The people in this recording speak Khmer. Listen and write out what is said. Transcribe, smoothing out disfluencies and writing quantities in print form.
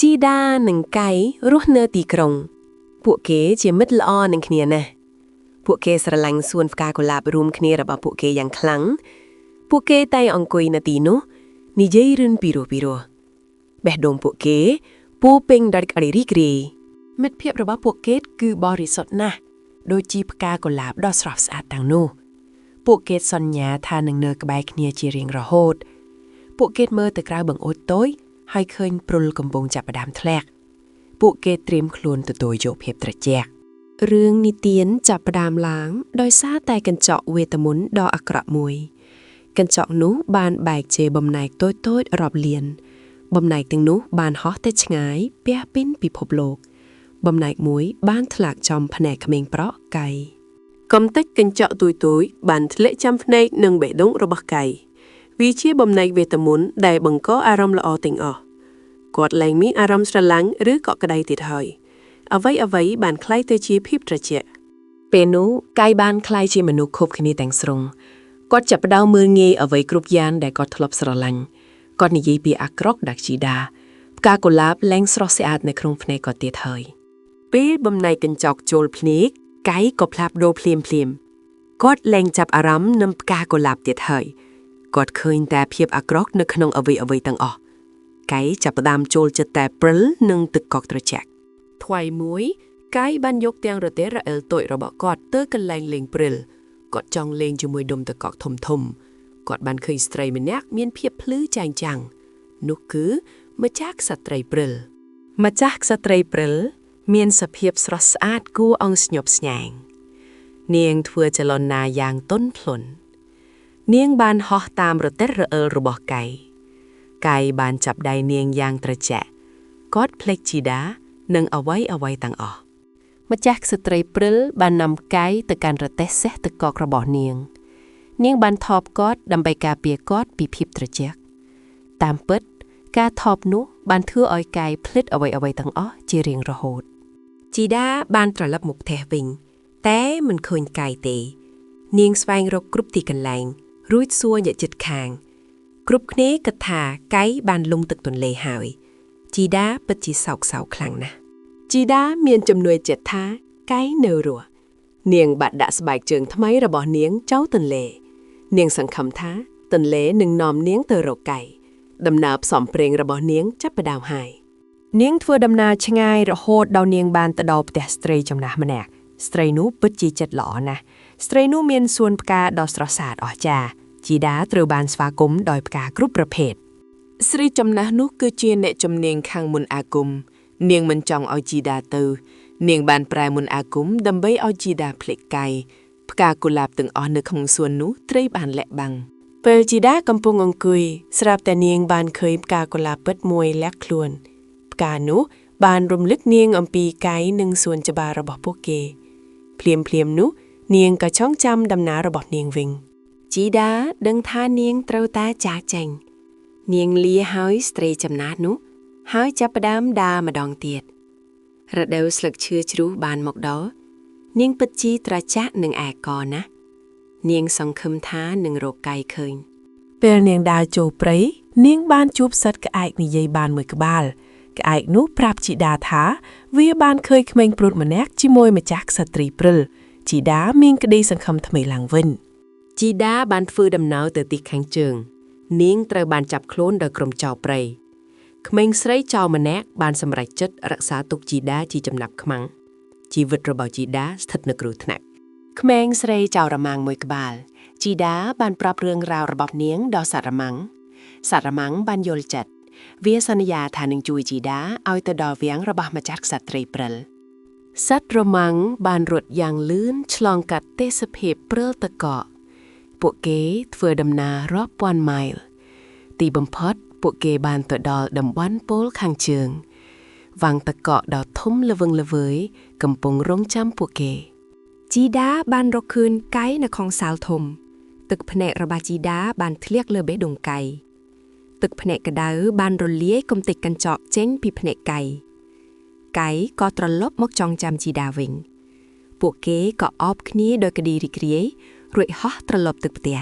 ជីដានិងកៃរស់នៅទីក្រុងពួកគេជាមិត្តល្អនឹងគ្នាណាស់ពួកគេស្រឡាញ់សួនផ្កាកុលាបរួមគ្នារបស់ពួកគេយ៉ាងខ្លាំងពួកគេតែអង្គុយនៅទីនោះនិយាយរឿងពីរោះបេះដូងពួកគេពោពេញដោយក្តីរីករាយមិត្តភាពរបស់ពួកគេគឺបរិសុទ្ធណាស់ដូចជាផ្កាកុលាបដ៏ស្រស់ស្អាតទាំងនោះពួកគេសន្យាថានឹងនៅក្បែរគ្នាជារៀងរហូតពួកគេមើលទៅក្រៅបង្អួចតូចហើយឃើញព្រុលកំពុងចាប់ផ្ដើមធ្លាក់ពួកគេត្រៀមខ្លួនទទួលយកភាពត្រជាក់រឿងនិទានចាប់ផ្ដើមឡើងដោយសារតែកញ្ចក់វេទមន្តដ៏អាក្រក់មួយកញ្ចក់នោះបានបែកជាបំណែកតូចៗរាប់លានបំណែកទាំងនោះបានហោះទៅឆ្ងាយពាសពេញពិភពលោកបំណែកមួយបានធ្លាក់ចំភ្នែកក្មេងប្រុសកៃកំទេចកញ្ចក់ទួយបានធ្លាក់ចំភ្នែកនិងបេះដូងរបស់កៃវាជាបំណែកវេទមន្តដែលបង្កអារម្មណ៍ល្អទាំងអស់គាត់លែងមានអារម្មណ៍ស្រឡាញ់ឬកក់ក្ដៅទៀតហើយអ្វីបានคล้ายទៅជាភាពត្រជាក់ពេលនោះកៃបានคล้ายជាមនុស្សខុបគ្នាទាំងស្រុងគាត់ចាប់ផ្ដើមមើលងាយអ្វីគ្រប់យ៉ាងដែលគាត់ធ្លាប់ស្រឡាញ់គាត់និយាយពីអាក្រក់ដាក់ជីដាផ្កាកុលាបលែងស្រស់ស្អាតនៅក្នុងភ្នែកគាត់ទៀតហើយពេលបំណែកកញ្ចក់ចូលភ្នែកកៃក៏ផ្លាស់ប្ដូរភ្លាមគាត់លែងចាប់អារម្មណ៍នឹងផ្កាកុលាបទៀតហើយគាត់ឃើញតែភាពអាក្រក់នៅក្នុងអ្វីទាំងអស់កៃចាប់ផ្ដើមចូលចិត្តតែព្រិលនិងទឹកកកត្រជាក់ថ្ងៃមួយកៃបានយកទាំងរទេះរអិលតូចរបស់គាត់ទៅកន្លែងលេងព្រិលគាត់ចង់លេងជាមួយដុំទឹកកកធំគាត់បានឃើញស្ត្រីម្នាក់មានភាពភ្លឺចែងចាំងនោះគឺម្ចាស់ក្សត្រីព្រិលម្ចាស់ក្សត្រីព្រិលមានសភាពស្រស់ស្អាតគួរឲ្យស្ញប់ស្ញែងនាងធ្វើចលនាយ៉ាងទន់ភ្លន់នាងបានហោះតាមរទេះរអិលរបស់កៃបានចាប់ដៃនាងយ៉ាងត្រជាក់គាត់ភ្លេចជីដានិងអ្វីទាំងអស់ម្ចាស់ក្សត្រីព្រិលបាននាំកៃទៅកាន់រទេះសេះទឹកកករបស់នាងបានថបគាត់ដើម្បីការពារគាត់ពីភាពត្រជាក់តាមពិតការថបនោះបានធ្វើឲ្យកៃភ្លេចអ្វីទាំងអស់ជារៀងរហូតជីដាបានត្រឡប់មកផ្ទះវិញតែមិនឃើញកៃទេនាងស្វែងរកគ្រប់ទីកន្លែងរួចសួរអ្នកជិតខាងគ្រប់គ្នាគិតថាកៃបានលង់ទឹកទន្លេហើយជីដាពិតជាសោកសៅខ្លាំងណាស់ជីដាមានជំនួយចិត្តថាកៃនៅរស់នាងបាត់ដាក់ស្បែកជើងថ្មីរបស់នាងចូលទន្លេនាងសង្ឃឹមថាទន្លេនឹងនាំនាងទៅរកកៃដំណើរផ្សំព្រេងរបស់នាងចាប់ផ្ដើមហើយនាងធ្វើដំណើរឆ្ងាយរហូតដល់នាងបានទៅដល់ផ្ទះស្ត្រីចំណាស់ម្នាក់ស្ត្រីនោះពិតជាចិត្តល្អណាស់ស្ត្រីនោះមានសួនផ្កាដ៏ស្រស់ស្អាតអស្ចារ្យជីដាត្រូវបានស្វាគមន៍ដោយផ្កាគ្រប់ប្រភេទស្រីចំណាស់នោះគឺជាអ្នកជំនាញខាងមន្តអាគមនាងមិនចង់ឲ្យជីដាទៅនាងបានប្រែមន្តអាគមដើម្បីឲ្យជីដាភ្លេចកៃផ្កាកុលាបទាំងអស់នៅក្នុងសួននោះត្រូវបានលាក់បាំងពេលជីដាកំពុងអង្គុយស្រាប់តែនាងបានឃើញផ្កាកុលាបពិតមួយលាក់ខ្លួនផ្កានោះបានរំលឹកនាងអំពីកៃនិងសួនច្បាររបស់ពួកគេភ្លាមនោះនាងក៏ចងចាំដំណើររបស់នាងវិញជីដាដឹងថានាងត្រូវតែចាកចេញនាងលាហើយស្ត្រីចំណាស់នោះហើយចាប់ផ្ដើមដើរម្ដងទៀតរដូវស្លឹកឈើជ្រុះបានមកដល់នាងពិតជាត្រជាក់នឹងឯកណាស់នាងសង្ឃឹមថានឹងរកកៃឃើញពេលនាងដើរចូលព្រៃនាងបានជួបសត្វក្អែកនិយាយបានមួយក្បាលក្អែកនោះប្រាប់ជីដាថាវាបានឃើញក្មេងព្រួតម្នាក់ជាមួយម្ចាស់ក្សត្រីព្រិលជីដាមានក្តីសង្ឃឹមថ្មីឡើងវិញជីដាបានធ្វើដំណើរទៅទីខាងជើងនាងត្រូវបានចាប់ខ្លួនដោយក្រុមចោរព្រៃក្មេងស្រីចោរម្នាក់បានសម្រេចចិត្តរក្សាទុកជីដាជាចំណាប់ខ្មាំងជីវិតរបស់ជីដាស្ថិតនៅគ្រោះថ្នាក់ក្មេងស្រីចោររមាំងមួយក្បាលជីដាបានប្រាប់រឿងរ៉ាវរបស់នាងដល់សត្វរមាំងបានយល់ចិត្តវាសន្យាថានឹងជួយជីដាឲ្យទៅដល់វាំងរបស់ម្ចាស់ក្សត្រីព្រិលសត្វរមាំងបានរត់យ៉ាងលឿនឆ្លងកាត់ទេសភាពព្រិលតកកពួកគេធ្វើដំណើររាប់ពាន់ម៉ាយលទីបំផុតពួកគេបានទៅដល់តំបន់ប៉ូលខាងជើងវាំងតកកដ៏ធំល្វឹងល្វើយកំពុងរង់ចាំពួកគេជីដាបានរកឃើញកៃនៅក្នុងសាលធំទឹកភ្នែករបស់ជីដាបានធ្លាក់លើបេះដូងកៃទឹកភ្នែកក្តៅបានរលាយកំទេចកញ្ចក់ចេញពីភ្នែកកៃក៏ត្រឡប់មកចងចាំជីដាវិញពួកគេក៏អបគ្នាដោយក្តីរីករាយរួចហោះត្រឡប់ទៅផ្ទះ